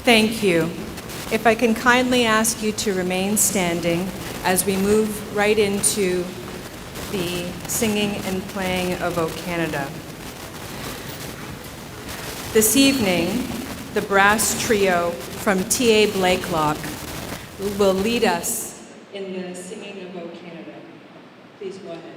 Thank you. If I can kindly ask you to remain standing as we move right into the singing and playing of O Canada. This evening, the brass trio from T.A. Blakelock will lead us in the singing of O Canada. Please go ahead.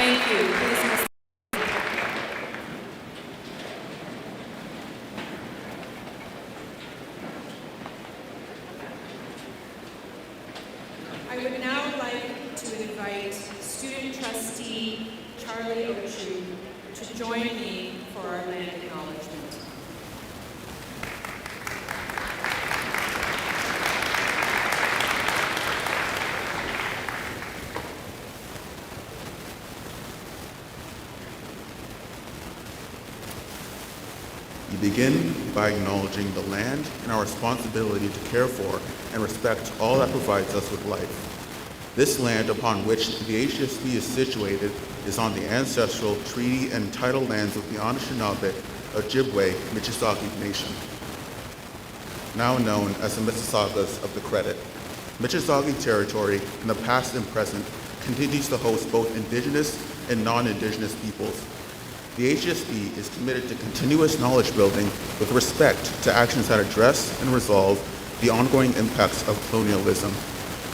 Thank you. Please. I would now like to invite student trustee Charlie Ochu to join me for our land acknowledgement. We begin by acknowledging the land and our responsibility to care for and respect all that provides us with life. This land upon which the HDSB is situated is on the ancestral treaty and tidal lands of the Anishinaabe, Ojibwe, Miccosukee Nation, now known as the Mississaugas of the Credit. Miccosukee territory, in the past and present, continues to host both Indigenous and non-Indigenous peoples. The HDSB is committed to continuous knowledge building with respect to actions that address and resolve the ongoing impacts of colonialism.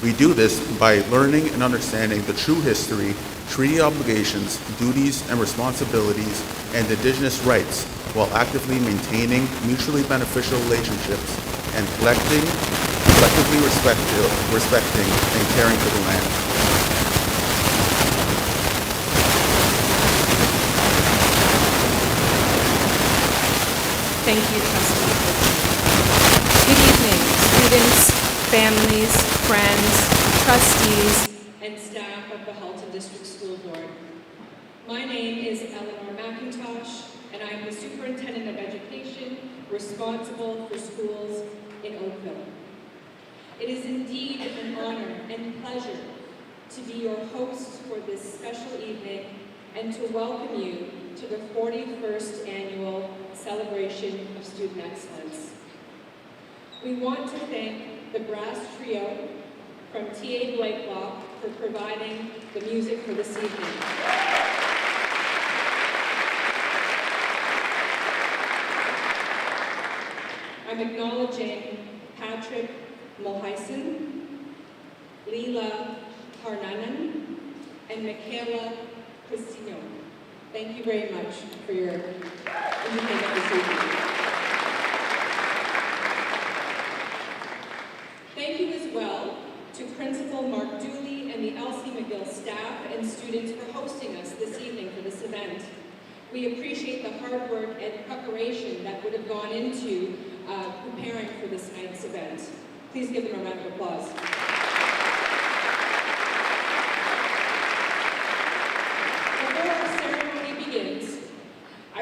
We do this by learning and understanding the true history, treaty obligations, duties and responsibilities, and Indigenous rights, while actively maintaining mutually beneficial relationships and collectively respecting and caring for the land. Thank you, Trustee. Good evening, students, families, friends, trustees, and staff of the Halton District School Board. My name is Eleanor McIntosh, and I am the Superintendent of Education responsible for schools in Oakville. It is indeed an honor and pleasure to be your host for this special evening and to welcome you to the 41st Annual Celebration of Student Excellence. We want to thank the brass trio from T.A. Blakelock for providing the music for this evening. I'm acknowledging Patrick Mulhyson, Leela Harnanen, and Michaela Cristino. Thank you very much for your independent this evening. Thank you as well to Principal Mark Dooley and the Elsie MacGill staff and students for hosting us this evening for this event. We appreciate the hard work and preparation that would have gone into preparing for this night's event. Please give them a round of applause. Before our ceremony begins,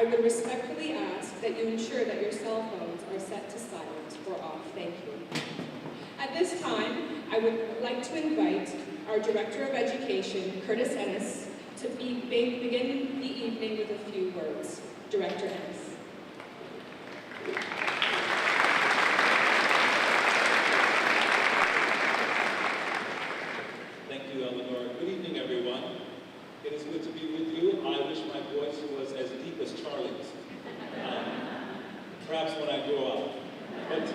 would respectfully ask that you ensure that your cell phones are set to silent or off. Thank you. At this time, I would like to invite our Director of Education, Curtis Ennis, to begin the evening with a few words. Director Ennis. Thank you, Eleanor. Good evening, everyone. It is good to be with you. I wish my voice was as deep as Charlie's, perhaps when I grow up. But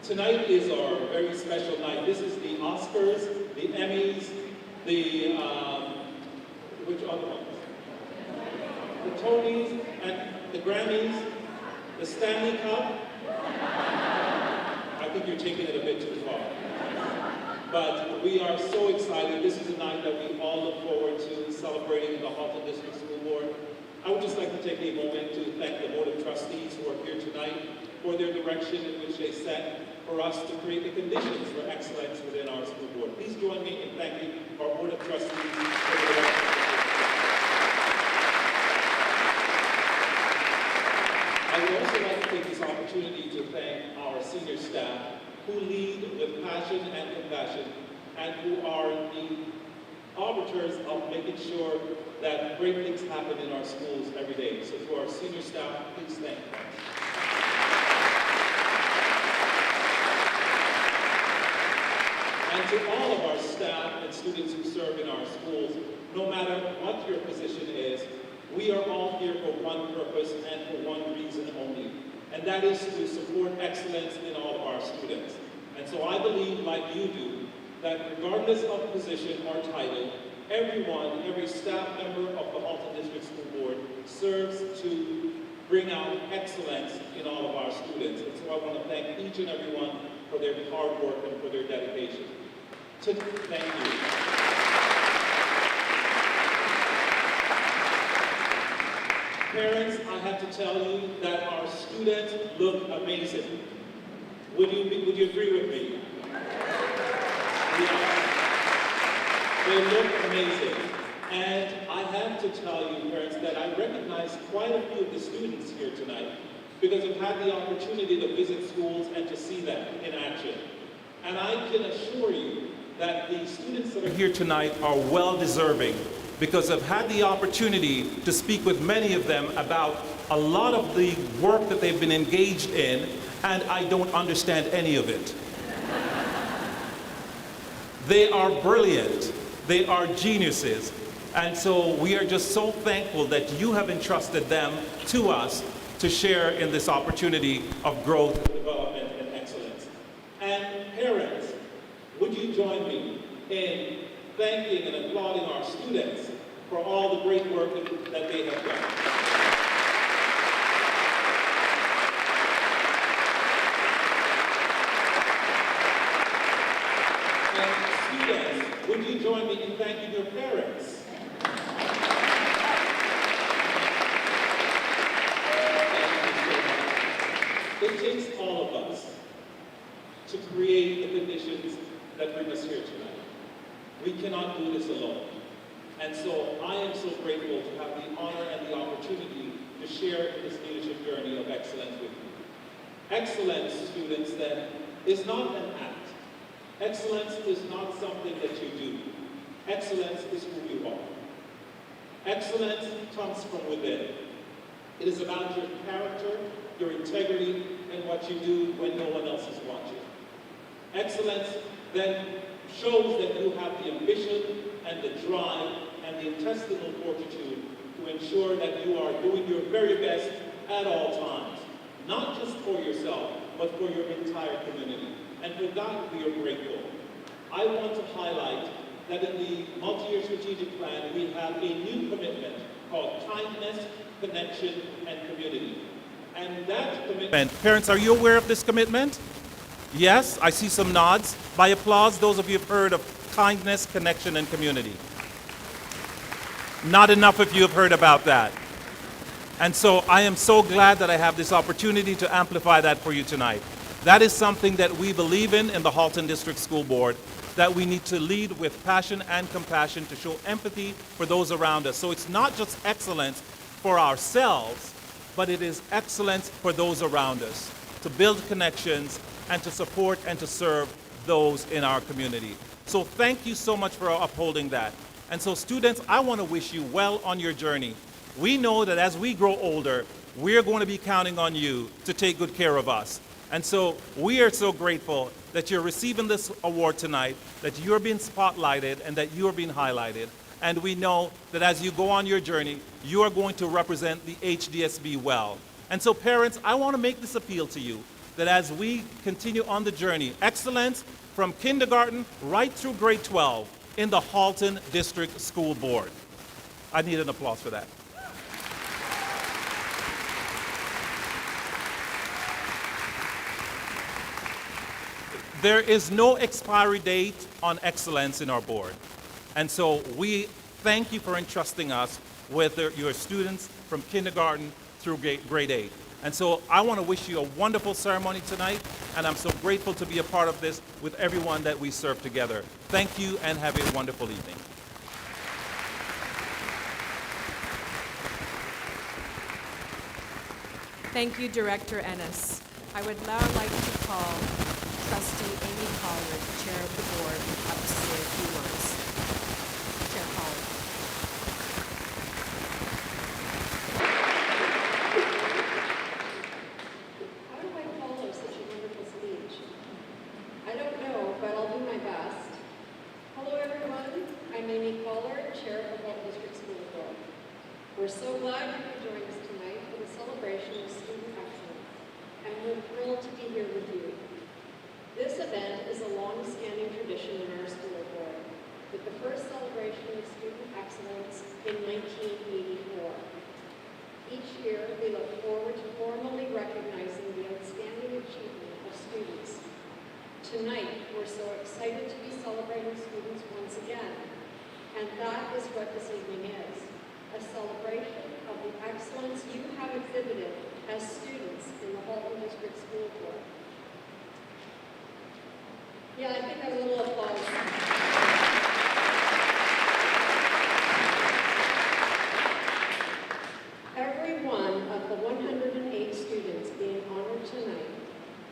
tonight is our very special night. This is the Oscars, the Emmys, the, which other ones? The Tonys and the Grammys, the Stanley Cup. I think you're taking it a bit too far. But we are so excited. This is a night that we all look forward to celebrating in the Halton District School Board. I would just like to take a moment to thank the Board of Trustees who are here tonight for their direction in which they set for us to create the conditions for excellence within our school board. Please join me in thanking our Board of Trustees for their direction. I would also like to take this opportunity to thank our senior staff who lead with passion and compassion and who are the arbiters of making sure that great things happen in our schools every day. So to our senior staff, please thank them. And to all of our staff and students who serve in our schools, no matter what your position is, we are all here for one purpose and for one reason only, and that is to support excellence in all of our students. And so I believe, like you do, that regardless of position or title, everyone, every staff member of the Halton District School Board serves to bring out excellence in all of our students. And so I want to thank each and every one for their hard work and for their dedication. Thank you. Parents, I have to tell you that our students look amazing. Would you agree with me? Yeah. They look amazing. And I have to tell you, parents, that I recognize quite a few of the students here tonight because I've had the opportunity to visit schools and to see them in action. And I can assure you that the students that are here tonight are well deserving because I've had the opportunity to speak with many of them about a lot of the work that they've been engaged in, and I don't understand any of it. They are brilliant. They are geniuses. And so we are just so thankful that you have entrusted them to us to share in this opportunity of growth, development, and excellence. And parents, would you join me in thanking and applauding our students for all the great work that they have done. And students, would you join me in thanking your parents? It takes all of us to create the conditions that bring us here tonight. We cannot do this alone. And so I am so grateful to have the honor and the opportunity to share this leadership journey of excellence with you. Excellence, students, then, is not an act. Excellence is not something that you do. Excellence is who you are. Excellence comes from within. It is about your character, your integrity, and what you do when no one else is watching. Excellence then shows that you have the ambition and the drive and the intestinal fortitude to ensure that you are doing your very best at all times, not just for yourself, but for your entire community. And for that, we are grateful. I want to highlight that in the multi-year strategic plan, we have a new commitment called kindness, connection, and community. And that commitment... Parents, are you aware of this commitment? Yes, I see some nods. By applause, those of you who have heard of kindness, connection, and community. Not enough of you have heard about that. And so I am so glad that I have this opportunity to amplify that for you tonight. That is something that we believe in the Halton District School Board, that we need to lead with passion and compassion to show empathy for those around us. So it's not just excellence for ourselves, but it is excellence for those around us, to build connections and to support and to serve those in our community. So thank you so much for upholding that. And so students, I want to wish you well on your journey. We know that as we grow older, we're going to be counting on you to take good care of us. And so we are so grateful that you're receiving this award tonight, that you're being spotlighted and that you're being highlighted. And we know that as you go on your journey, you are going to represent the HDSB well. And so parents, I want to make this appeal to you, that as we continue on the journey, excellence from kindergarten right through grade 12 in the Halton District School Board. I need an applause for that. There is no expiry date on excellence in our board. And so we thank you for entrusting us with your students from kindergarten through grade 8. And so I want to wish you a wonderful ceremony tonight, and I'm so grateful to be a part of this with everyone that we serve together. Thank you and have a wonderful evening. Thank you, Director Ennis. I would now like to call Trustee Amy Collard, Chair of the Board, up to say a few words. Chair Collard. How do I follow such a wonderful speech? I don't know, but I'll do my best. Hello, everyone. I'm Amy Collard, Chair of the Milton District School Board. We're so glad you could join us tonight for the celebration of student excellence, and we're thrilled to be here with you. This event is a long-standing tradition in our school board, with the first celebration of student excellence in 1984. Each year, we look forward to formally recognizing the outstanding achievement of students. Tonight, we're so excited to be celebrating students once again, and that is what this evening is, a celebration of the excellence you have exhibited as students in the Halton District School Board. Yeah, I think a little applause. Every one of the 108 students being honored tonight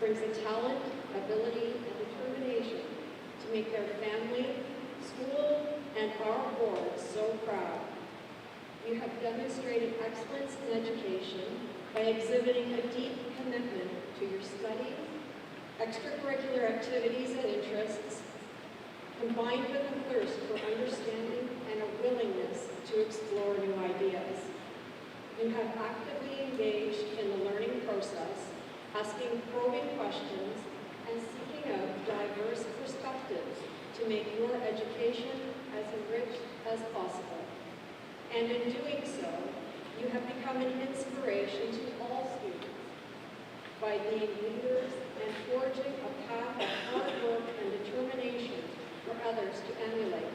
brings a talent, ability, and determination to make their family, school, and our board so proud. You have demonstrated excellence in education by exhibiting a deep commitment to your studies, extracurricular activities and interests, combined with a thirst for understanding and a willingness to explore new ideas. You have actively engaged in the learning process, asking probing questions and seeking out diverse perspectives to make your education as enriched as possible. And in doing so, you have become an inspiration to all students by being leaders and forging a path of hard work and determination for others to emulate.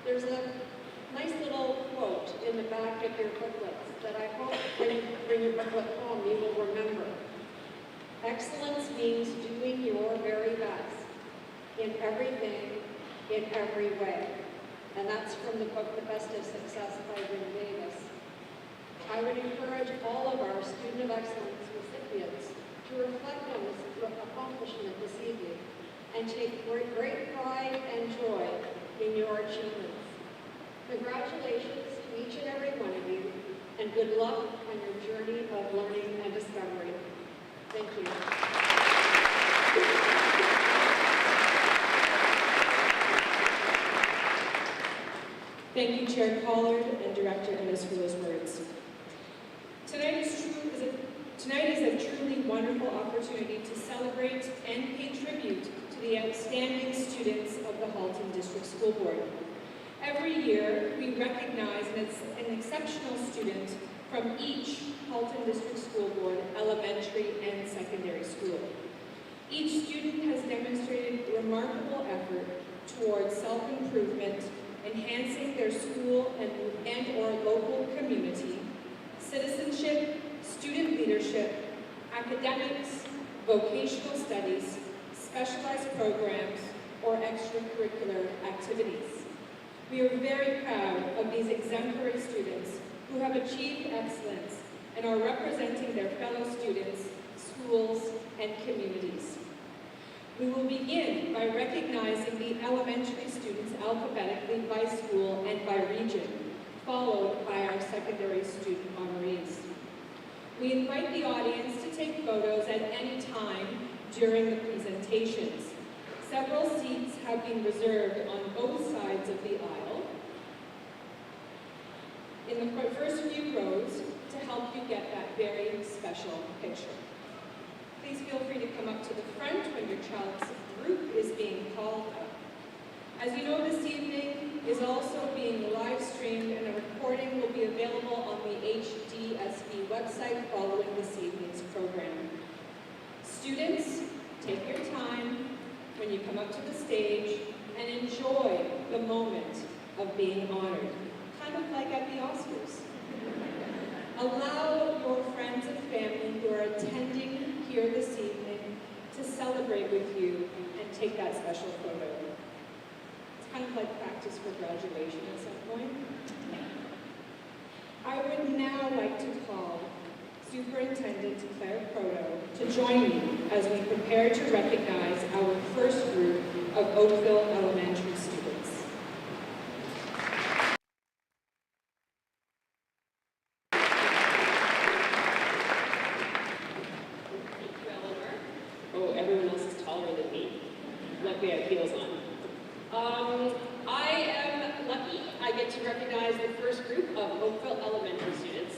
There's a nice little quote in the back of your booklets that I hope when you bring your booklet home you will remember. Excellence means doing your very best in everything, in every way. And that's from the book, The Best of Success by Win Davis. I would encourage all of our Student of Excellence recipients to reflect on this accomplishment this evening and take great pride and joy in your achievements. Congratulations to each and every one of you, and good luck on your journey of learning and discovery. Thank you. Thank you, Chair Collard and Director Ennis for those words. Tonight is a truly wonderful opportunity to celebrate and pay tribute to the outstanding students of the Halton District School Board. Every year, we recognize an exceptional student from each Halton District School Board, elementary and secondary school. Each student has demonstrated remarkable effort towards self-improvement, enhancing their school and or local community, citizenship, student leadership, academics, vocational studies, specialized programs, or extracurricular activities. We are very proud of these exemplary students who have achieved excellence and are representing their fellow students, schools, and communities. We will begin by recognizing the elementary students alphabetically by school and by region, followed by our secondary student honorees. We invite the audience to take photos at any time during the presentations. Several seats have been reserved on both sides of the aisle in the first few rows to help you get that very special picture. Please feel free to come up to the front when your child's group is being called up. As you know, this evening is also being live streamed and a recording will be available on the HDSB website following this evening's program. Students, take your time when you come up to the stage and enjoy the moment of being honored, kind of like at the Oscars. Allow your friends and family who are attending here this evening to celebrate with you and take that special photo. It's kind of like practice for graduation at some point. I would now like to call Superintendent Claire Proto to join me as we prepare to recognize our first group of Oakville Elementary students. Oh, everyone else is taller than me. Luckily, I have heels on. I am lucky. I get to recognize the first group of Oakville Elementary students.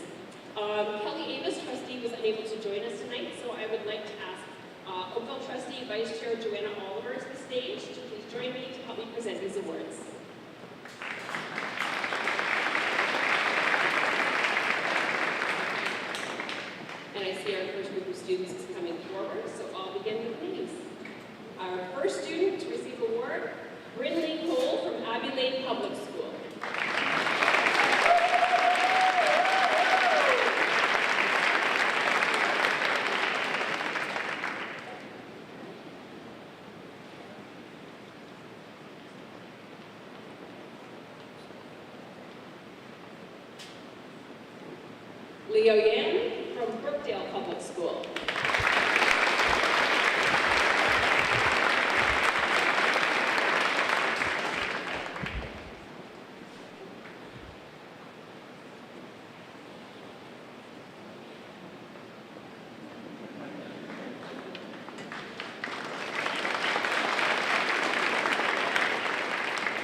Kelly Avis, trustee, was unable to join us tonight, so I would like to ask Oakville trustee Vice Chair Joanna Oliver to the stage to please join me to help me present these awards. And I see our first group of students is coming forward, so I'll begin with names. Our first student to receive award, Brynlee Cole from Abbey Lane Public School. Leo Yan from Brookdale Public School.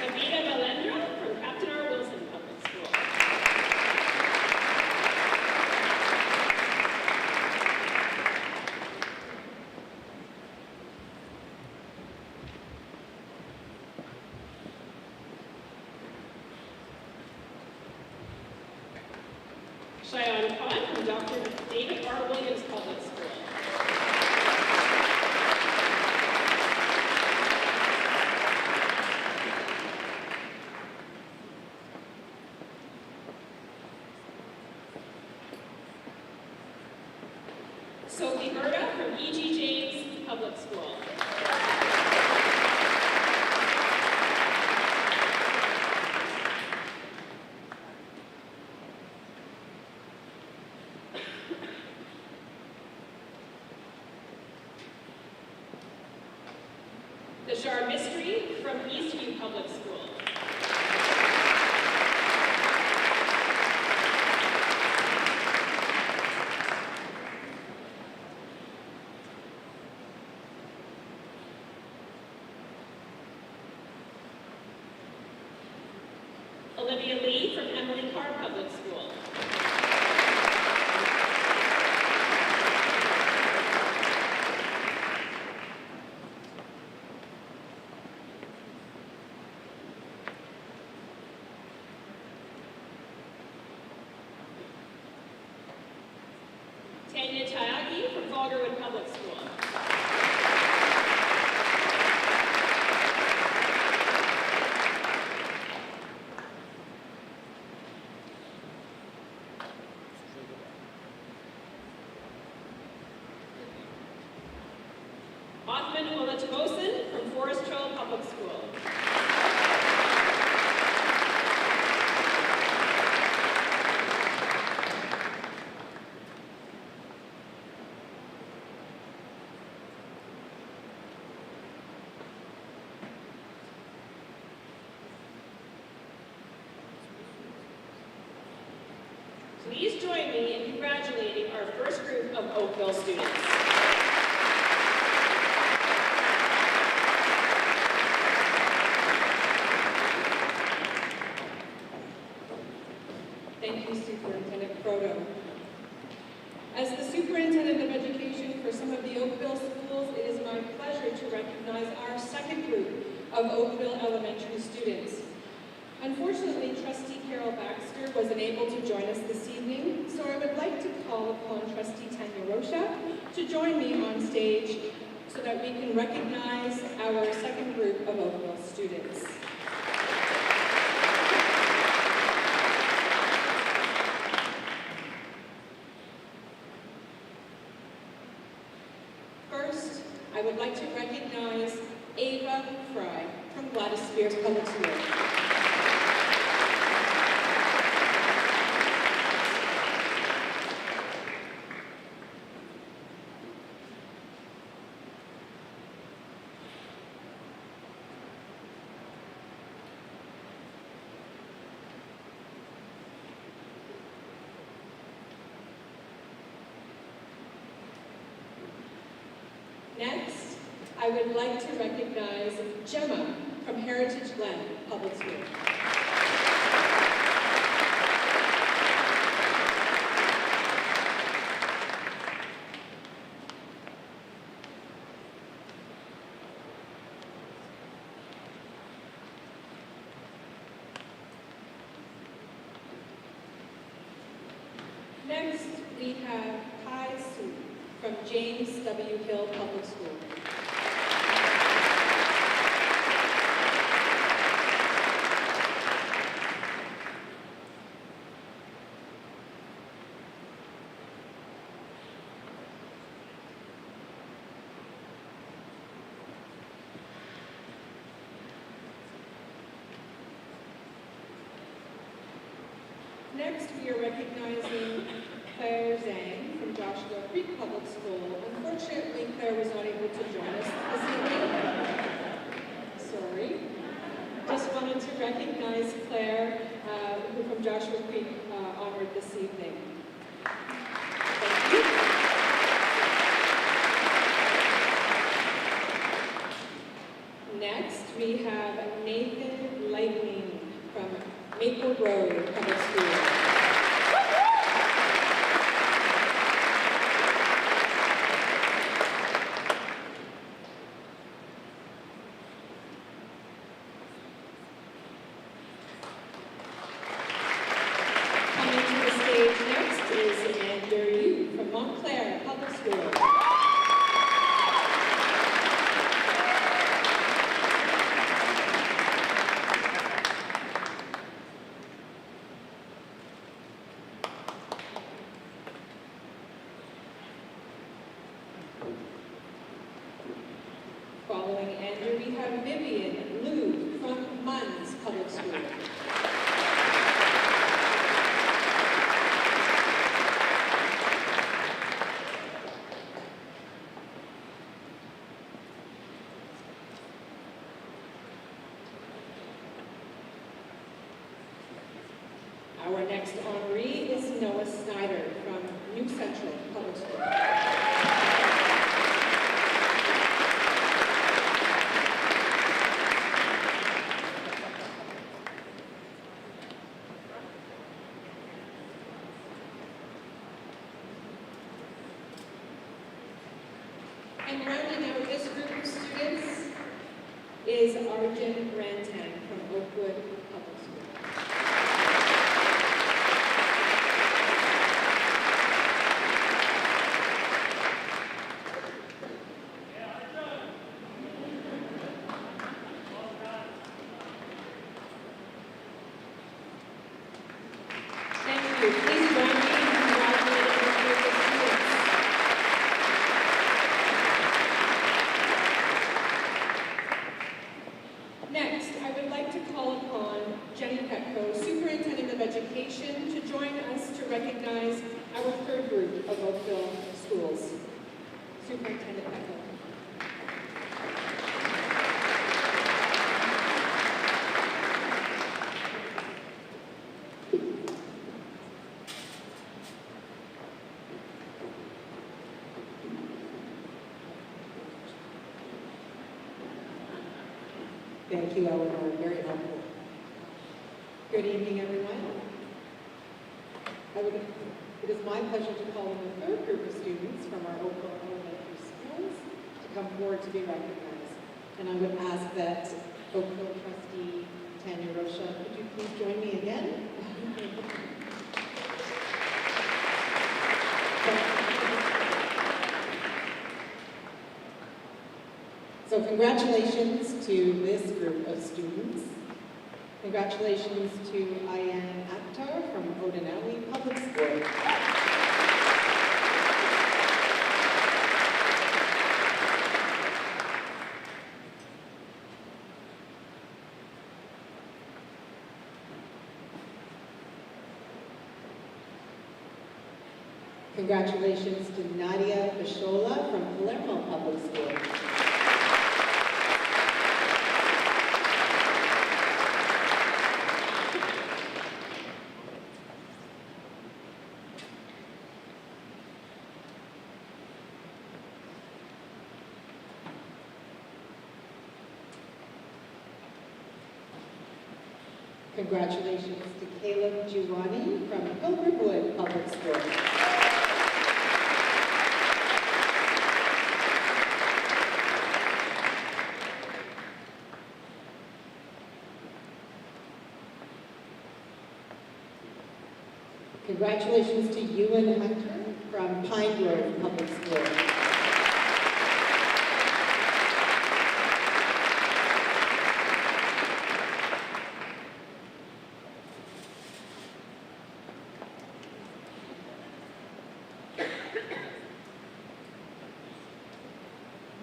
Kavita Valendra from Captain R. Wilson Public School. Cheyenne Khan from Dr. David R. Williams Public School. Sophie Berta from E.G. James Public School. Deshar Mystery from Eastview Public School. Olivia Lee from Emily Carr Public School. Tanya Tyagi from Falgarwood Public School. Othman Olatabosin from Forest Trail Public School. join me in congratulating our first group of Oakville students. Thank you, Superintendent Proto. As the Superintendent of Education for some of the Oakville schools, it is my pleasure to recognize our second group of Oakville Elementary students. Unfortunately, Trustee Carol Baxter was unable to join us this evening, so I would like to call upon Trustee Tanya Rocha to join me on stage so that we can recognize our second group of Oakville students. First, I would like to recognize Ava Fry from Gladys Spears Public School. Next, I would like to recognize Gemma from Heritage Glen Public School. Next, we have Kai Su from James W. Hill Public School. Next, we are recognizing Claire Zhang from Joshua Creek Public School. Unfortunately, Claire was not able to join us this evening. Sorry. Just wanted to recognize Claire, who from Joshua Creek honored this evening. Thank you. Next, we have Nathan Lightning from Maple Grove Public School. Coming to the stage next is Andrew Yu from Montclair Public School. Following Andrew, we have Vivian Liu from Munns Public School. Our next honoree is Noah Snyder from New Central Public School. And rounding out this group of students is Arjun Rantan from Oakwood Public School. Thank you. Please join me in congratulating this group of students. Next, I would like to call upon Jenny Petco, Superintendent of Education, to join us to recognize our third group of Oakville schools. Superintendent Petco. Thank you, Eleanor. Very helpful. Good evening, everyone. It is my pleasure to call on the third group of students from our Oakville Elementary Schools to come forward to be recognized. And I would ask that Oakville trustee Tanya Rocha, could you please join me again? So congratulations to this group of students. Congratulations to Ayan Akhtar from Odinawi Public School. Congratulations to Nadia Bishola from Palermo Public School. Congratulations to Caleb Giovanni from Pilgrimwood Public School. Congratulations to Ewan Hunter from Pine Grove Public School.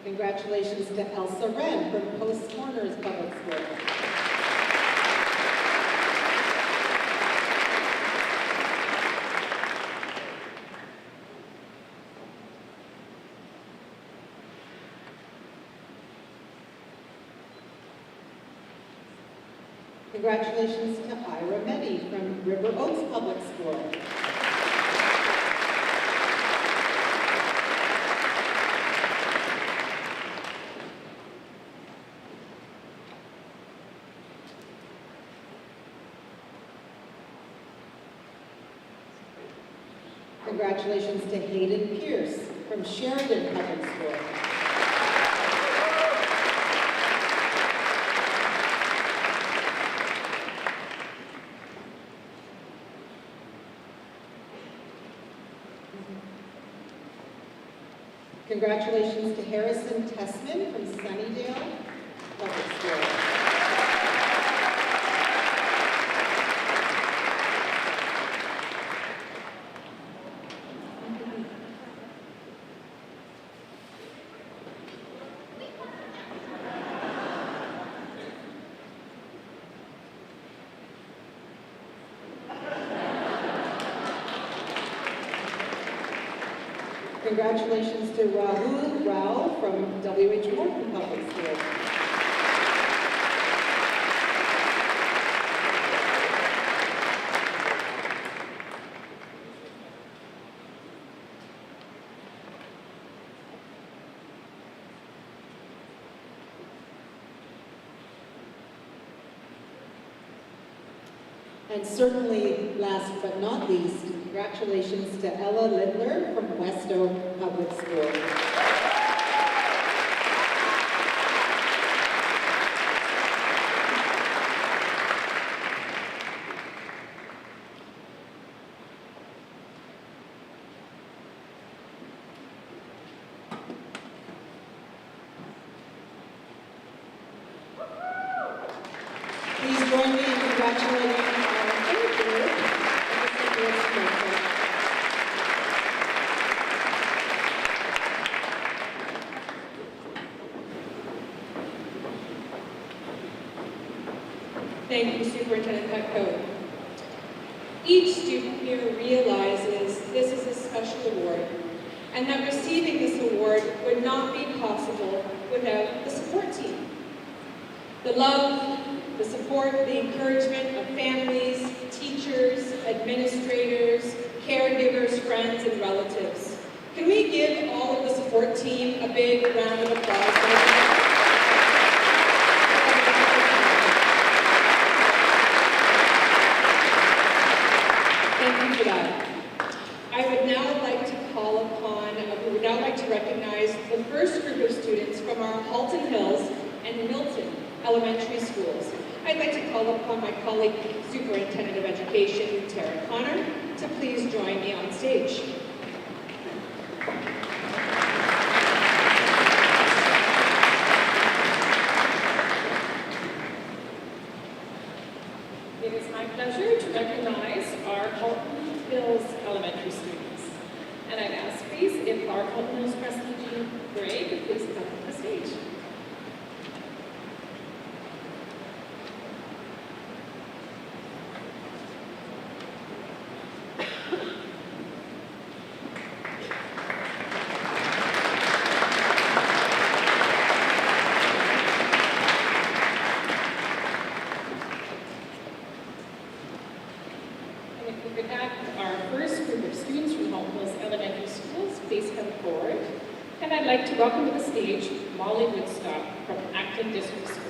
Congratulations to Elsa Wren from Post Corners Public School. Congratulations to Ira Meddy from River Oaks Public School. Congratulations to Hayden Pierce from Sheridan Public School. Congratulations to Harrison Tessman from Sunnydale Public School. Congratulations to Rahul Rao from W.H. Morton Public School. And certainly, last but not least, congratulations to Ella Littler from West Oak Public School. Please join me in congratulating our third group of the St. Louis Metro. Thank you, Superintendent Petco. Each student here realizes this is a special award, and that receiving this award would not be possible without the support team. The love, the support, the encouragement of families, teachers, administrators, caregivers, friends, and relatives. Can we give all of the support team a big round of applause? and Milton elementary schools. I'd like to call upon my colleague, Superintendent of Education, Tara Connor, to please join me on stage. It is my pleasure to recognize our Milton Hills elementary students. And I'd ask, please, if our Milton Hills trustee, Jean Gray, could please come to the stage. I'd like to welcome to the stage Molly Woodstock from Acton District School.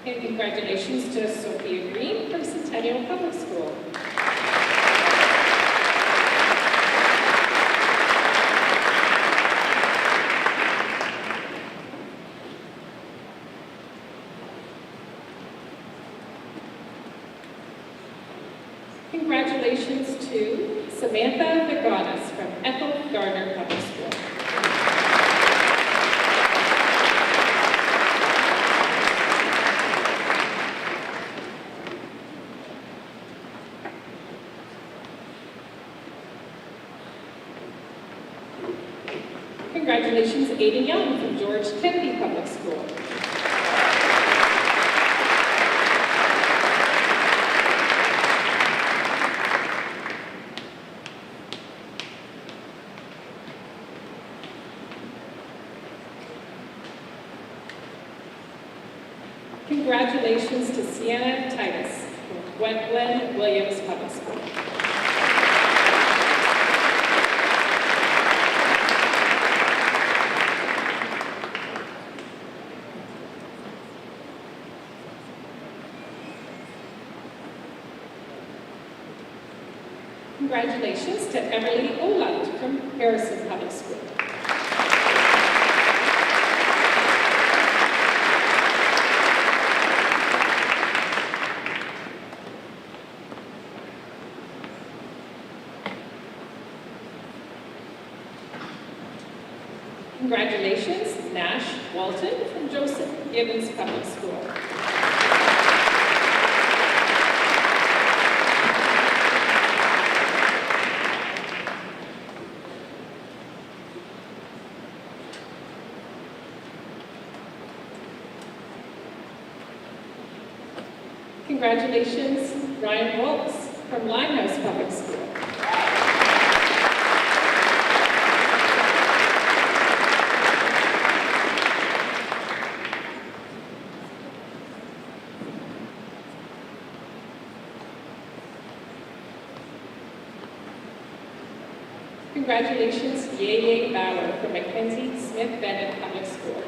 And congratulations to Sophia Green from Centennial Public School. Congratulations to Samantha Viganis from Ethel Gardner Public School. Congratulations, Aiden Young from George Kennedy Public School. Congratulations to Sienna Titus from Gwen Williams Public School. Congratulations to Emily Oland from Harrison Public School. Congratulations, Nash Walton from Joseph Gibbons Public School. Congratulations, Ryan Waltz from Limehouse Public School. Congratulations, Yeye Bauer from Mackenzie Smith Bennett Public School.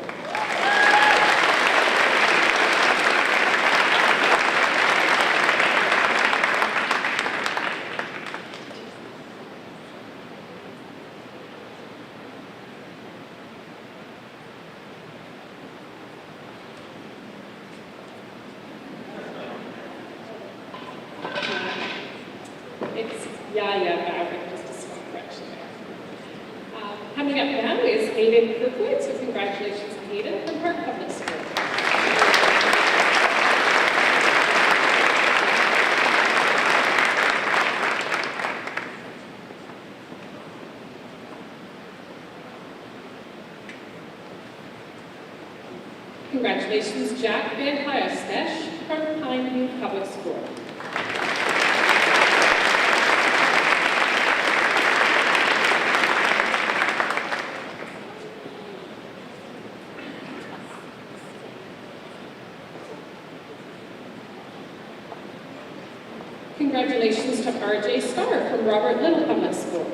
It's Yaya Bauer, just a small correction there. Coming up now is Hayden Kirkwood, so congratulations, Hayden, from Park Public School. Congratulations, Jack Van Hyerstesh from Pineview Public School. Congratulations to R.J. Starr from Robert Little Public School.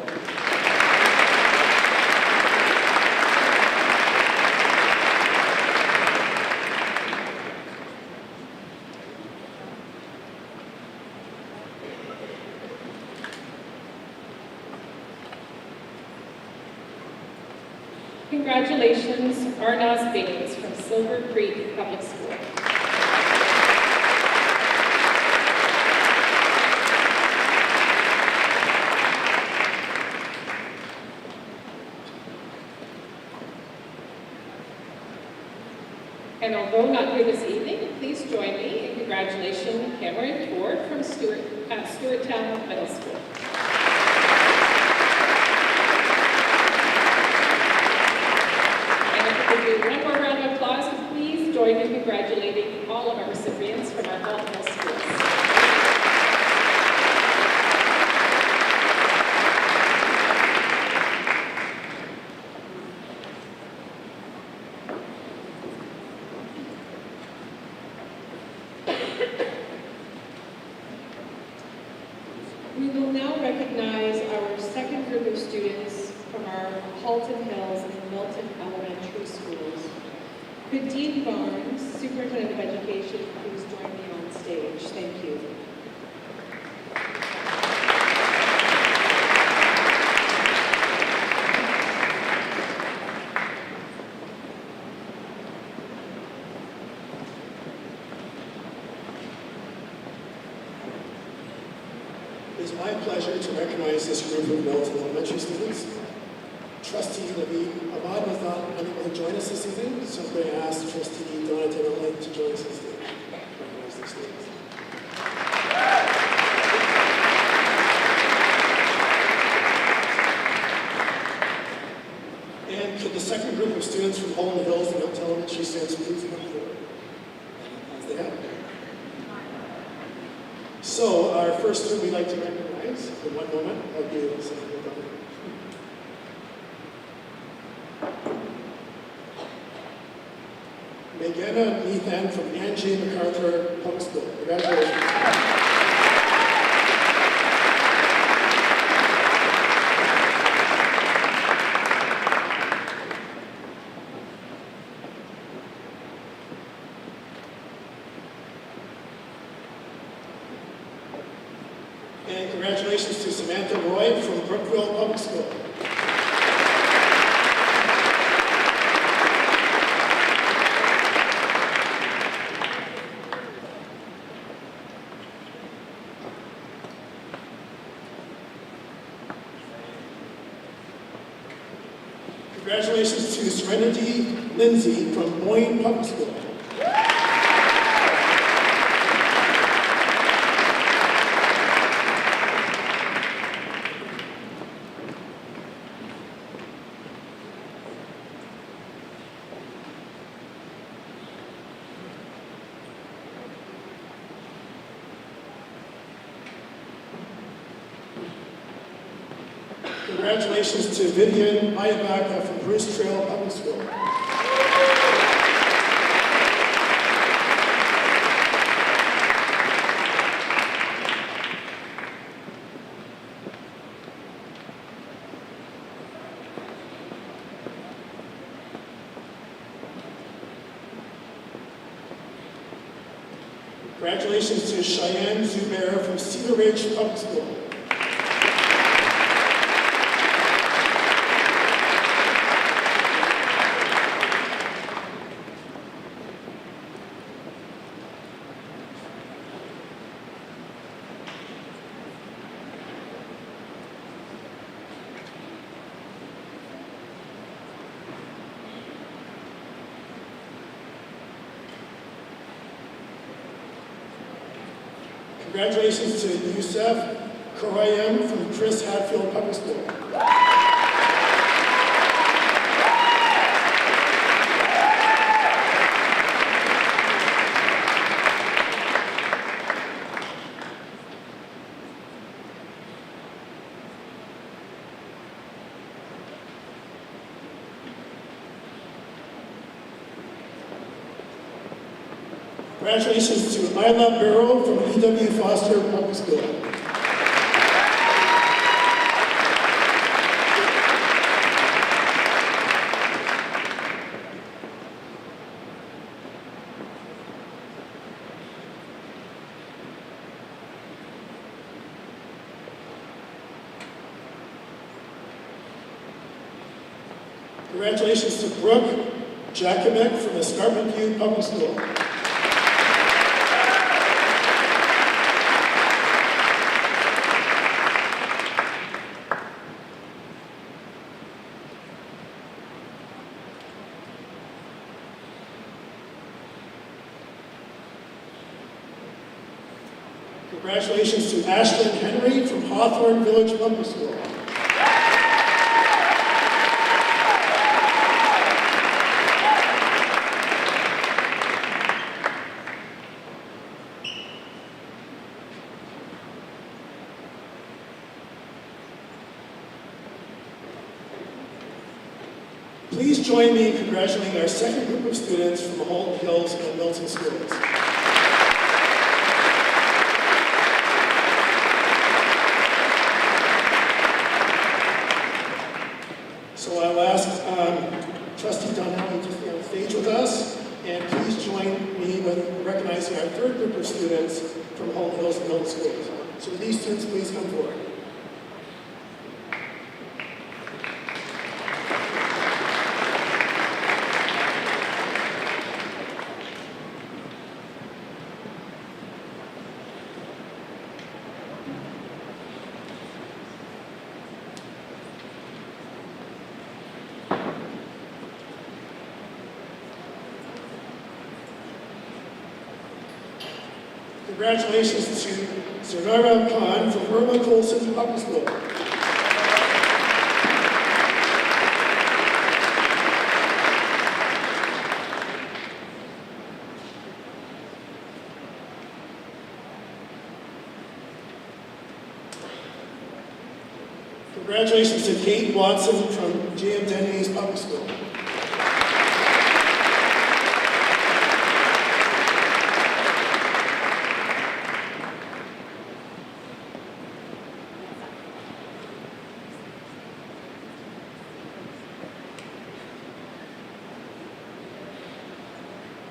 Congratulations, Arnaz Baines from Silver Creek Public School. And although not here this evening, please join me in congratulating Cameron Ford from Stewarttown Middle School. And if we could do one more round of applause, please join me in congratulating all of our recipients from our Milton Hill schools. We will now recognize our second group of students from our Halton Hills and Milton Elementary Schools. Could Dean Barnes, Superintendent of Education, please join me on stage? Thank you. It is my pleasure to recognize this group of Milton Elementary students. Trustee Naveed Ahmad was not unable to join us this evening, so I'm going to ask Trustee Donna Taylor to join us on stage. Recognize these students. And could the second group of students from Holland Hills and Milton Elementary students please come forward? As they have. So our first group we'd like to recognize, in one moment, I'll give you a second. Meganna Nathan from Angie MacArthur Public School. Congratulations. And congratulations to Samantha Roy from Brookville Public School. Congratulations to Serenity Lindsay from Moyne Public School. Congratulations to Vivian Ayabaka from Bruce Trail Public School. Congratulations to Cheyenne Zubair from Cedar Ridge Public School. Congratulations to Youssef Karayem from Chris Hadfield Public School. Congratulations to Isla Barrow from E.W. Foster Public School. Congratulations to Brooke Jacobek from Escarpment View Public School. Congratulations to Ashlyn Henry from Hawthorne Village Public School. Please join me in congratulating our second group of students from the Halton Hills and Milton schools. So I'll ask Trustee Donnelly to stay on stage with us, and please join me with recognizing our third group of students from Halton Hills and Milton schools. So would these students please come forward. Congratulations to Zanara Khan from Irma Colson Public School. Congratulations to Kate Watson from J.M. Denny's Public School.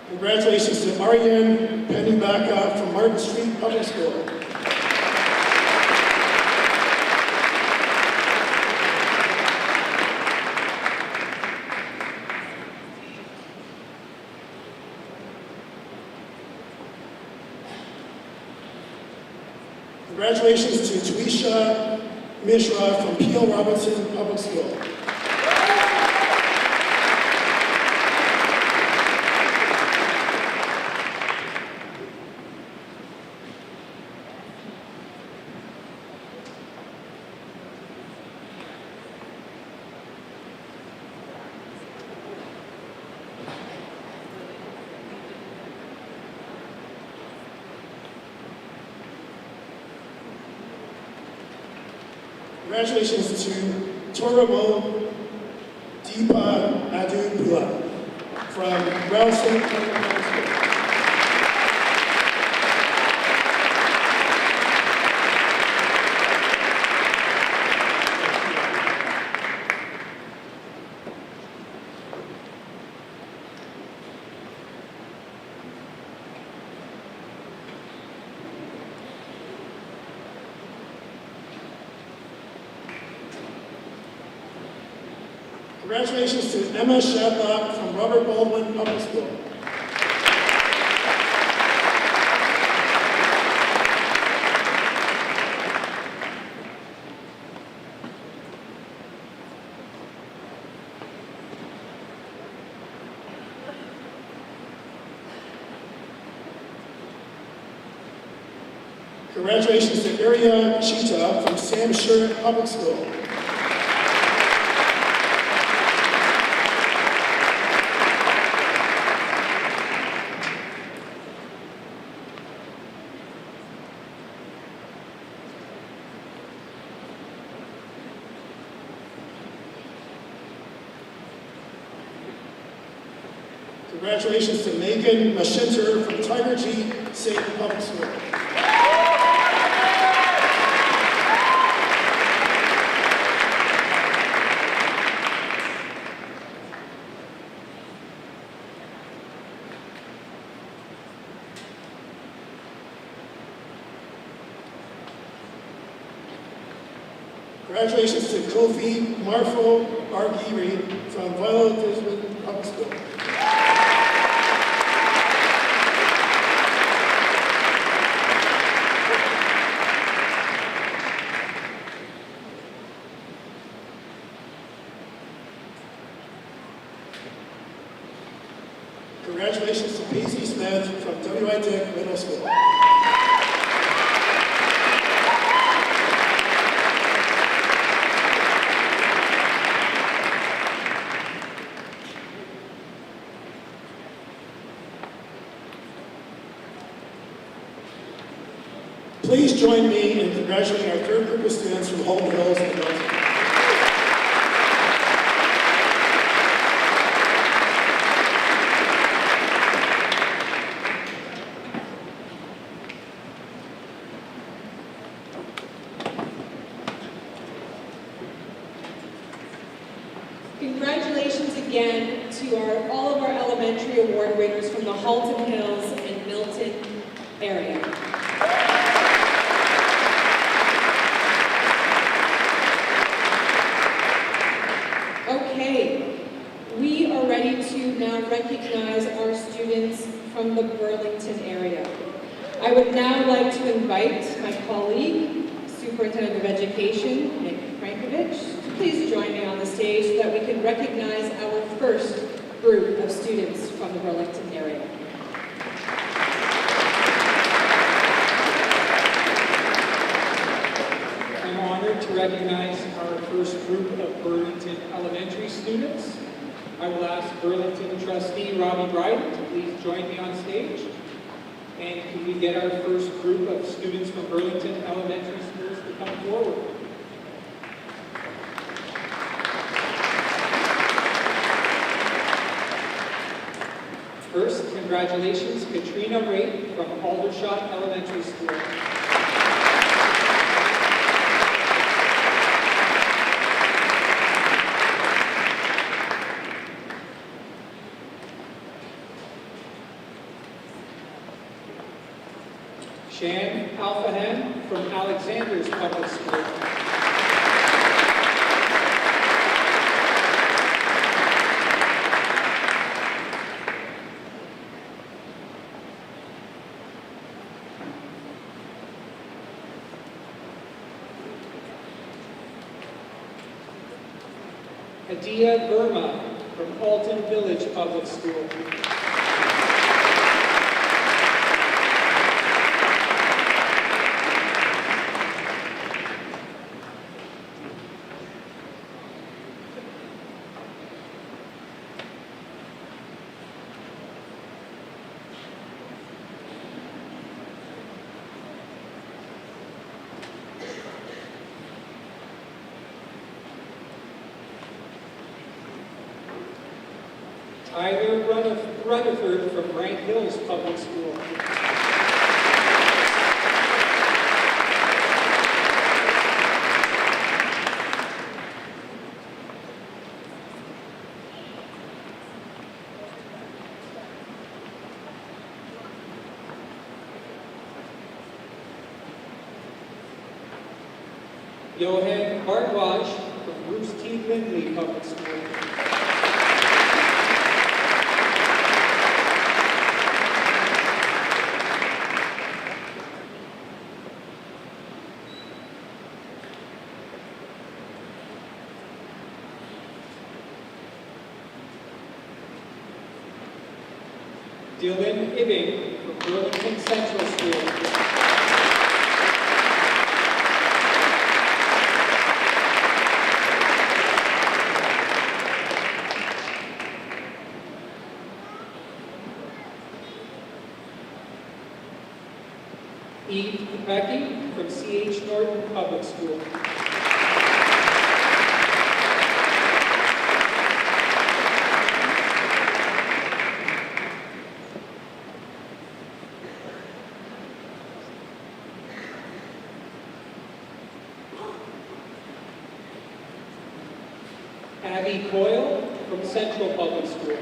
Congratulations to Ariane Penubaka from Martin Street Public School. Congratulations to Tuisha Mishra from Peel Robinson Public School. Congratulations to Toramo Deepa Adupula from Ralston Public School. Congratulations to Emma Shadlock from Robert Baldwin Public School. Congratulations to Aria Cheetah from Sam Sherritt Public School. Congratulations to Megan Mashinter from Tiger G. Satan Public School. Congratulations to Kofi Marfo Argiri from Viola Disman Public School. Congratulations to Paisley Smith from W.I. Dick Middle School. Please join me in congratulating our third group of students from Holton Hills and Milton. Congratulations again to all of our elementary award winners from the Halton Hills and Milton area. Okay, we are ready to now recognize our students from the Burlington area. I would now like to invite my colleague, Superintendent of Education, Nick Frankovich, to please join me on the stage so that we can recognize our first group of students from the Burlington area. I'm honored to recognize our first group of Burlington Elementary students. I will ask Burlington trustee Robbie Bryden to please join me on stage. And can we get our first group of students from Burlington Elementary Schools to come forward? First, congratulations, Katrina Raitt from Aldershot Elementary School. Shan Alfahan from Alexander's Public School. Adia Burma from Alton Village Public School. Tyler Rutherford from Grant Hills Public School. Johan Bardwaj from Bruce T. Lindley Public School. Dylan Ibbing from Burlington Central School. Eve Becky from C.H. Norton Public School. Abby Coyle from Central Public School.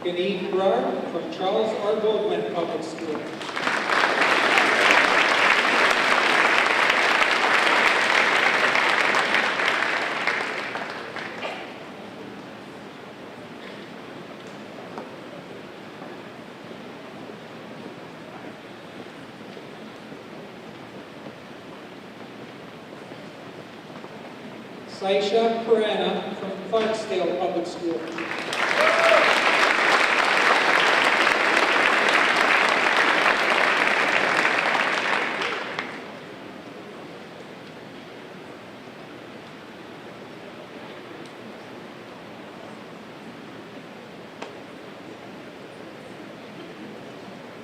Ganeve Gerard from Charles R. Goldwyn Public School. Saisha Perana from Clarksdale Public School.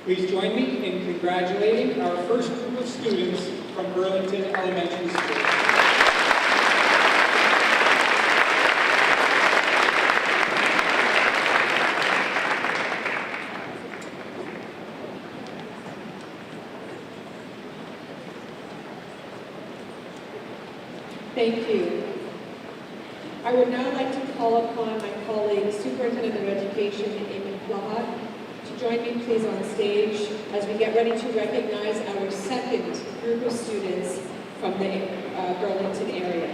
Please join me in congratulating our first group of students from Burlington Elementary School. Thank you. I would now like to call upon my colleague, Superintendent of Education, Amy Plaha, to join me please on stage as we get ready to recognize our second group of students from the Burlington area.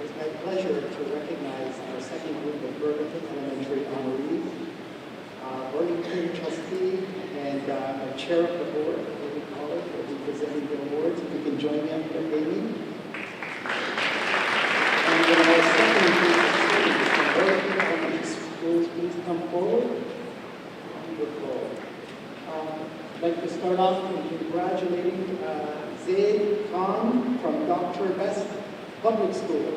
It's my pleasure to recognize our second group of Burlington Elementary honorees. Burlington trustee and our chair of the board, what we call it, will be presenting the awards. If you can join me up here, Amy. And then our second group of students from Burlington Elementary Schools, please come forward. Wonderful. I'd like to start off with congratulating Zaid Khan from Dr. Best Public School.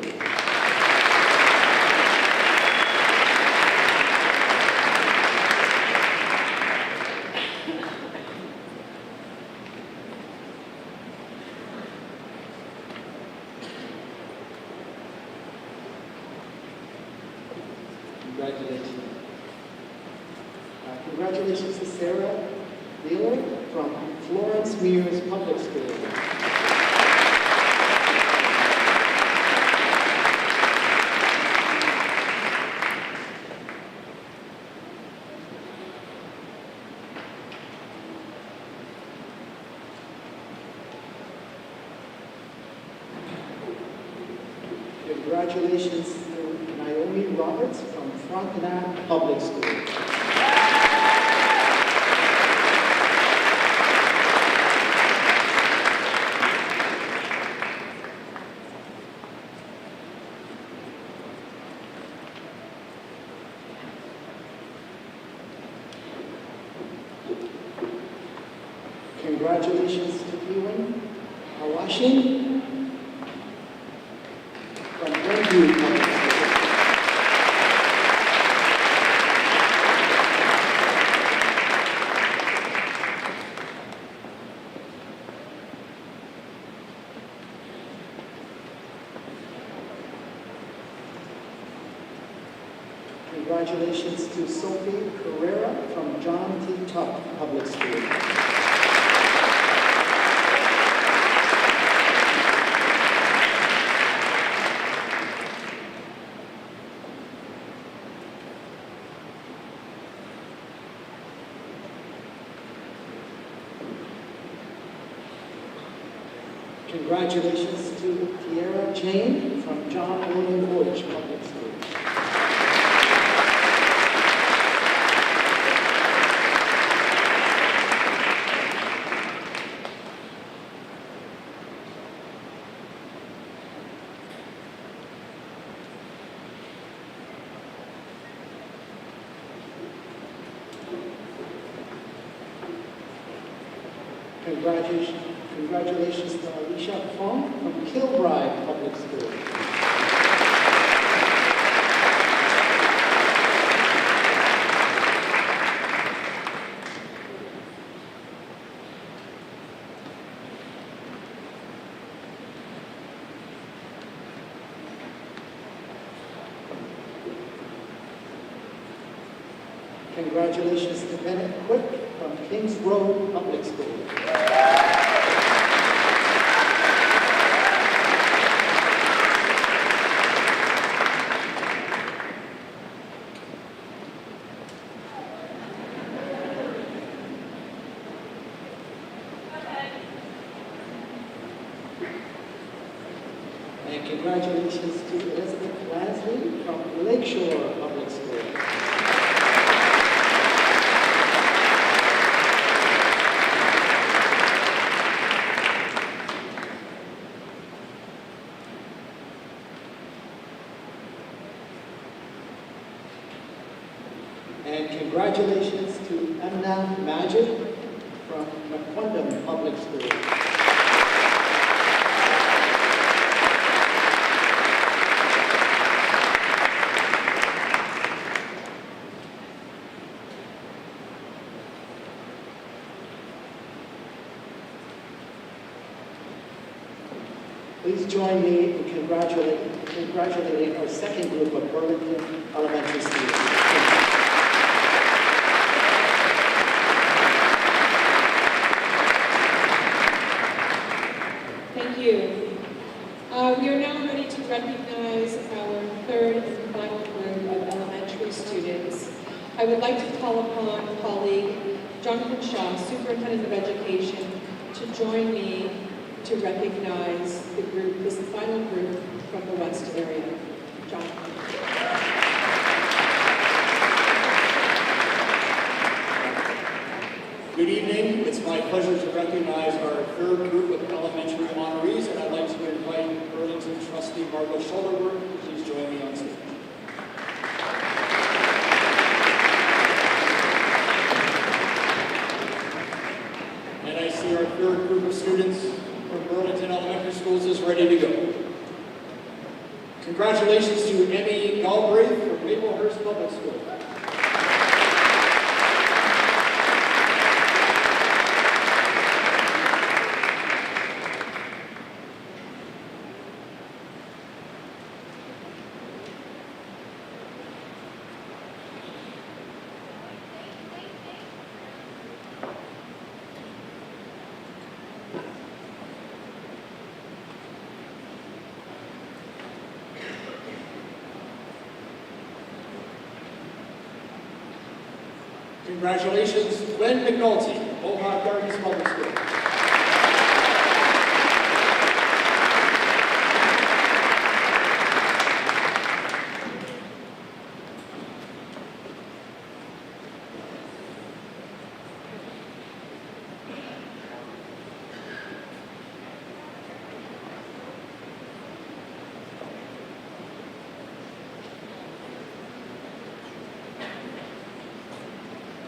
Congratulations. Congratulations to Sarah Wheeler from Florence Mears Public School. Congratulations to Naomi Roberts from Frontenac Public School. Congratulations to Ewan Awashin from Glenview Public School. Congratulations to Sophie Carrera from John T. Tuck Public School. Congratulations to Tiara Chain from John William Boyce Public School. Congratulations to Alicia Fong from Kilbride Public School. Congratulations to Bennett Quick from Kings Road Public School. congratulations to Elizabeth Lasley from Lakeshore Public School. And congratulations to Amna Majid from McQuondam Public School. Please join me in congratulating our second group of Burlington Elementary students. Thank you. We are now ready to recognize our third and final group of elementary students. I would like to call upon colleague Jonathan Shaw, Superintendent of Education, to join me to recognize the group, this final group from the West area. Jonathan. Good evening. It's my pleasure to recognize our third group of elementary honorees, and I'd like to invite Burlington trustee Margot Schulterberg to please join me on stage. And I see our third group of students from Burlington Elementary Schools is ready to go. Congratulations to Emmy Galbraith from Maplehurst Public School. Congratulations, Glenn McNulty, Mohawk Gardens Public School.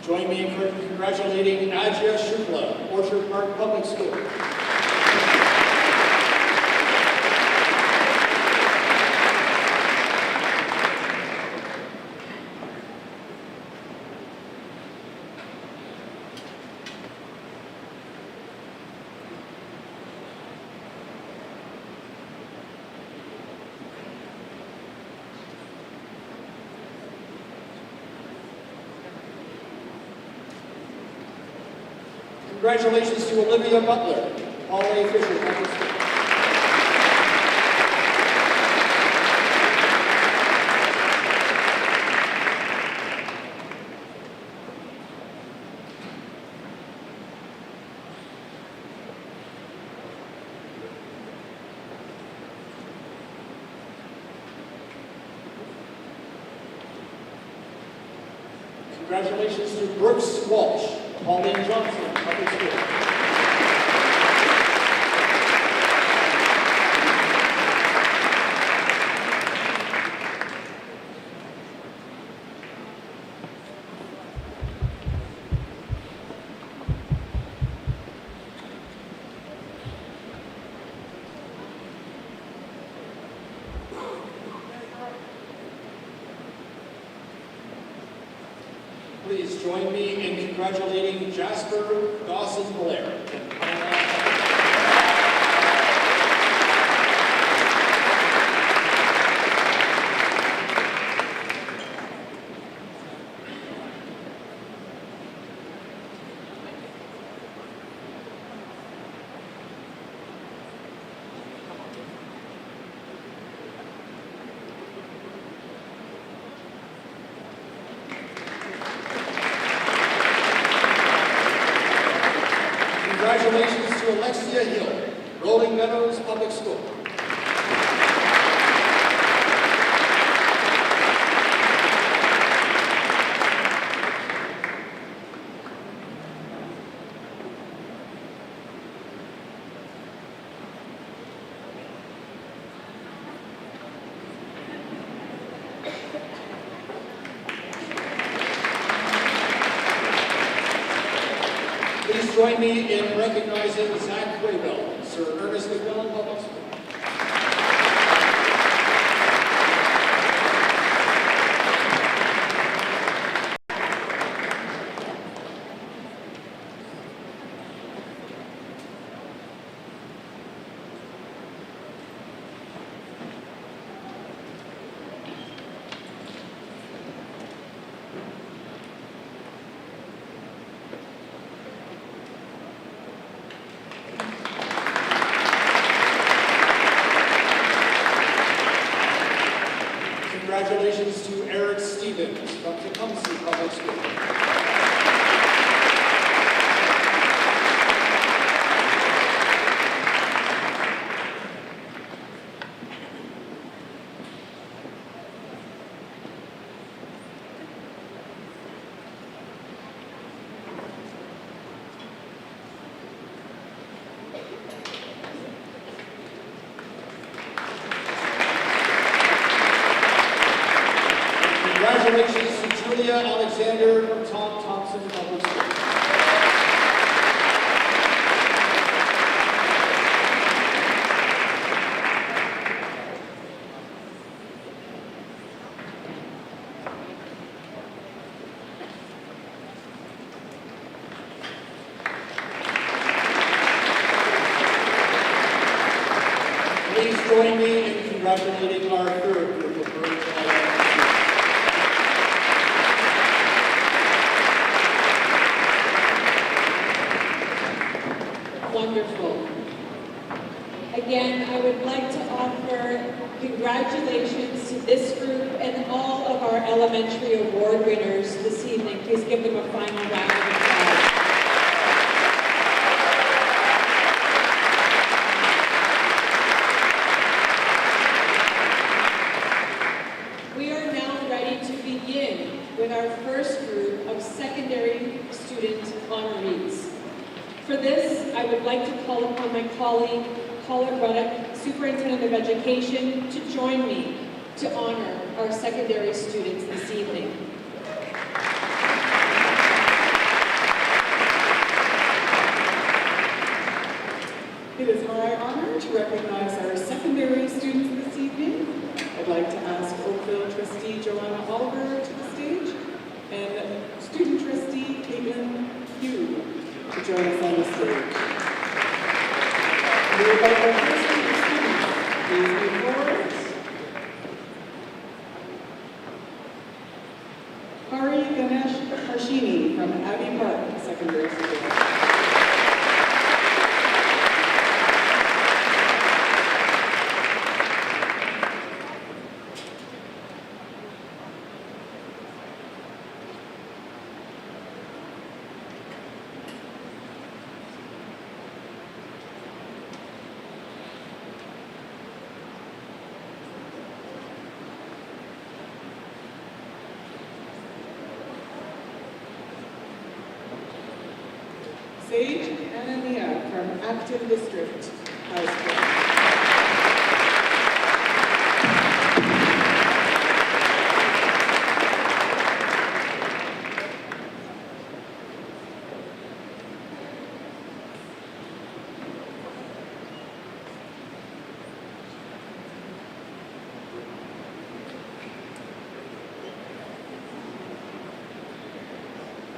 Join me in congratulating Ajia Shukla, Orchard Park Public School. Congratulations to Olivia Butler, Paul A. Fisher Public School. Congratulations to Brooks Walsh, Pauline Johnson Public School. Please join me in congratulating Jasper Dawson-Blair. Congratulations to Alexia Hill, Rolling Meadows Public School. join me in recognizing Zach Quaybell, Sir Ernest McMillan Public School. Congratulations to Eric Stevens from Tecumseh Public School. Congratulations to Julia Alexander from Tom Thompson Public School. Please join me in congratulating our third group of Burlington Elementary. Wonderful. Again, I would like to offer congratulations to this group and all of our elementary award winners this evening. Please give them a final round of applause. We are now ready to begin with our first group of secondary student honorees. For this, I would like to call upon my colleague, Colin Ruddock, Superintendent of Education, to join me to honor our secondary students this evening. It is my honor to recognize our secondary students this evening. I'd like to ask Oakville trustee Joanna Oliver to the stage and student trustee Caitlin Hugh to join us on the stage. We would like our first group of students, please move forward. Hari Ganesh Harshini from Abbey Park Secondary School. Sage Anania from Acton District High School.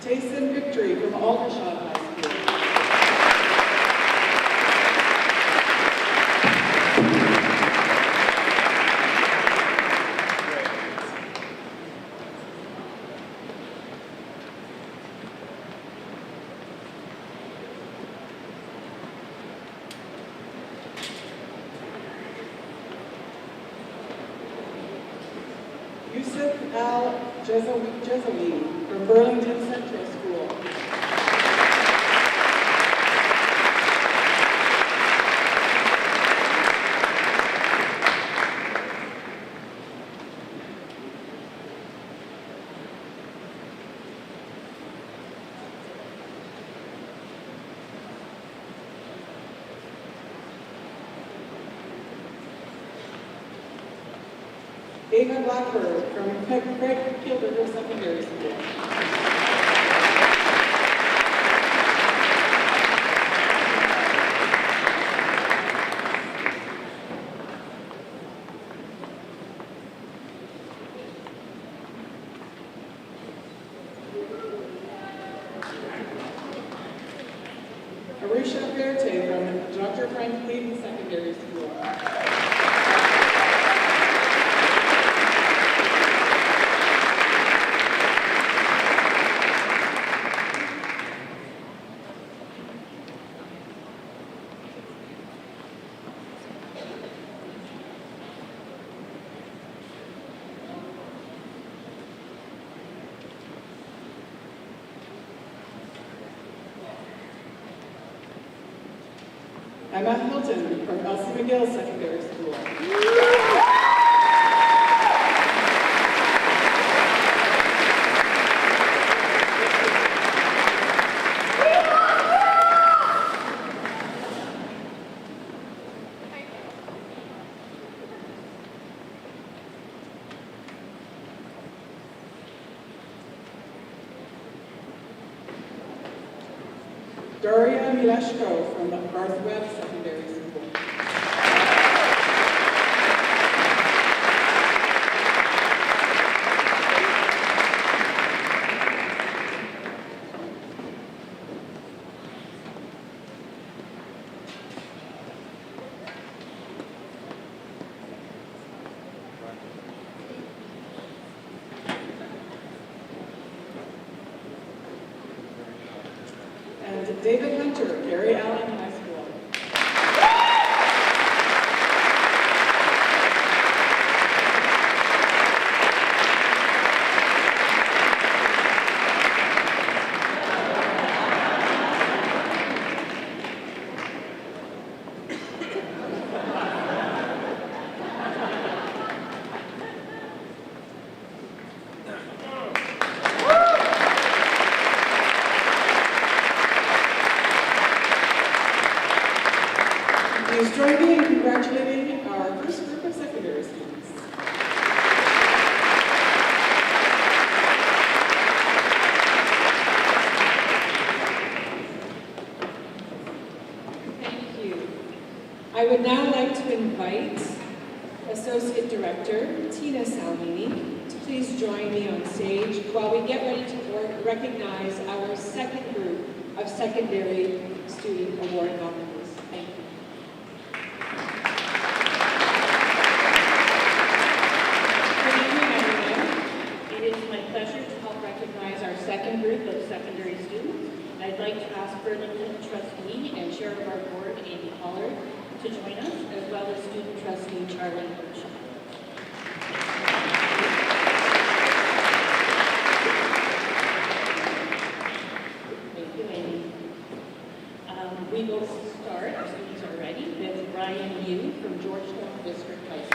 Jason Victory from Aldershot High School. Yusuf Al Jezawi from Burlington Central School. Ava Blackbird from Craig Kilburger Secondary School. Arusha Verte from Dr. Franklin Secondary School. Emma Hilton from Elsie MacGill Secondary School. Daria Mileshko from Garth Webb Secondary School. And David Hunter, Gary Allen High School. Please join me in congratulating our first group of secondary students. Thank you. I would now like to invite Associate Director Tina Salmini to please join me on stage while we get ready to recognize our second group of secondary student award nominees. Thank you. Good evening, everyone. It is my pleasure to help recognize our second group of secondary students. I'd like to ask Burlington trustee and chair of our board, Amy Pollard, to join us, as well as student trustee Charlie Hirsch. Thank you, Amy. We will start, our students are ready, with Ryan Yu from Georgetown District High School.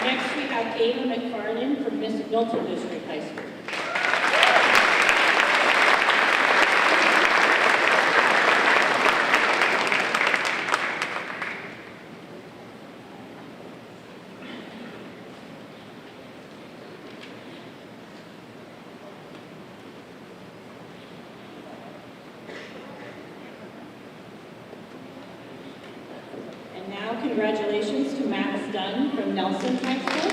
Next, we have Ava McFarland from Milton District High School. And now, congratulations to Max Dunn from Nelson High School.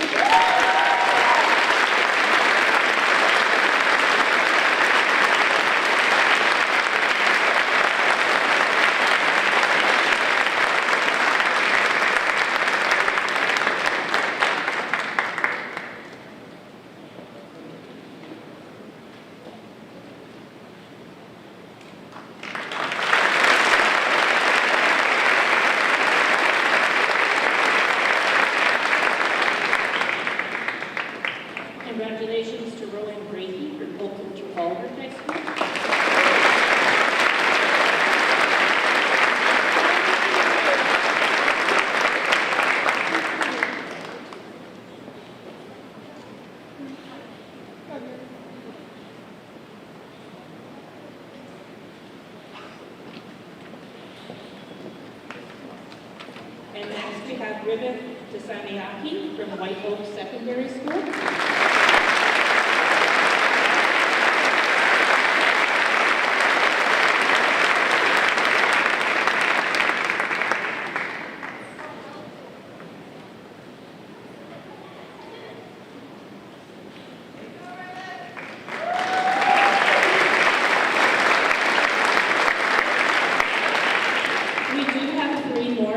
we have Rivet Tasamiaki from White Oak Secondary School.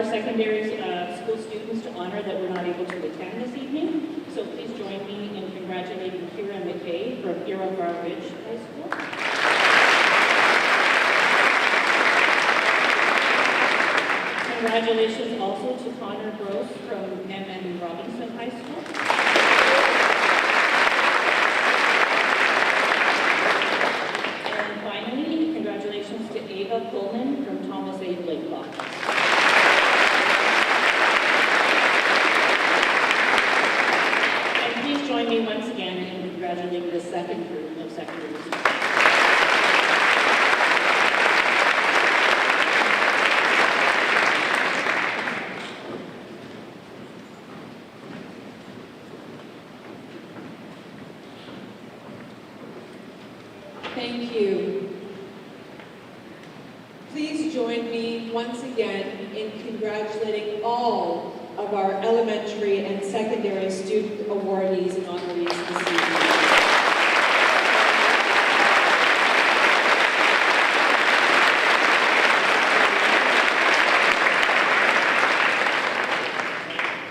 Secondary school students to honor that were not able to attend this evening. So please join me in congratulating Kira McKay from Iroquois Ridge High School. Congratulations also to Connor Gross from M.N. Robinson High School. And finally, congratulations to Ava Pullman from Thomas A. Blakelock. Join me once again in congratulating the second group of secondary students. Thank you. Please join me once again in congratulating all of our elementary and secondary student awardees and honorees this evening.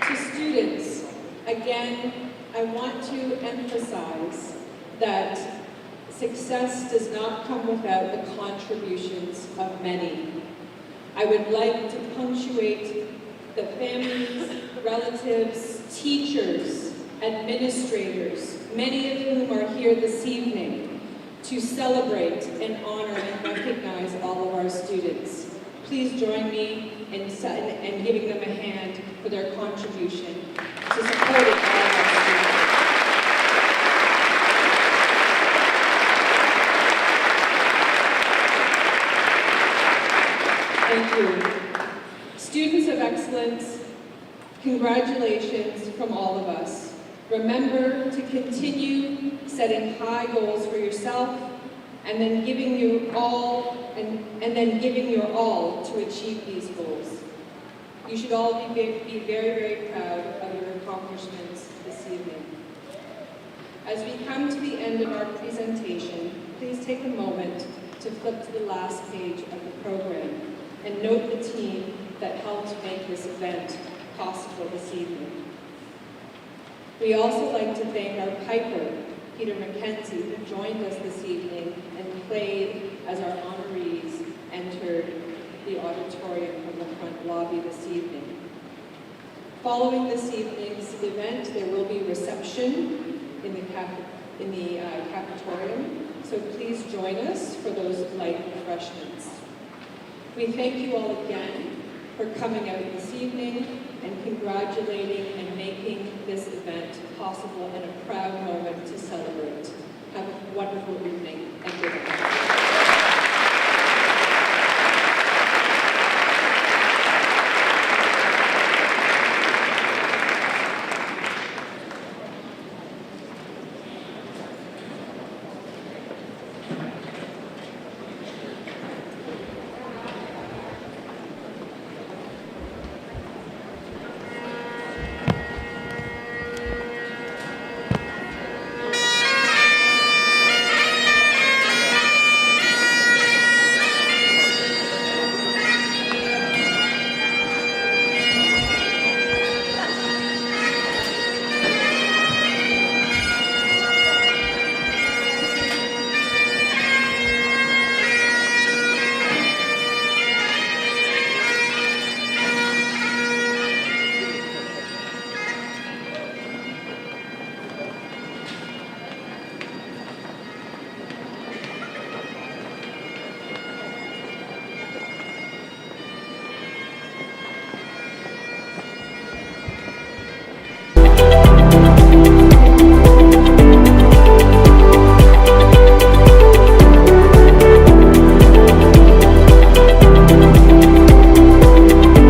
To students, again, I want to emphasize that success does not come without the contributions of many. I would like to punctuate the families, relatives, teachers, administrators, many of whom are here this evening to celebrate and honor and recognize all of our students. Please join me in giving them a hand for their contribution to supporting all of our students. Thank you. Students of excellence, congratulations from all of us. Remember to continue setting high goals for yourself and then giving your all to achieve these goals. You should all be very, very proud of your accomplishments this evening. As we come to the end of our presentation, please take a moment to flip to the last page of the program and note the team that helped make this event possible this evening. We also like to thank our piper, Peter McKenzie, who joined us this evening and played as our honorees entered the auditorium from the front lobby this evening. Following this evening's event, there will be reception in the cafetorium, so please join us for those light refreshments. We thank you all again for coming out this evening and congratulating and making this event possible and a proud moment to celebrate. Have a wonderful evening and good night.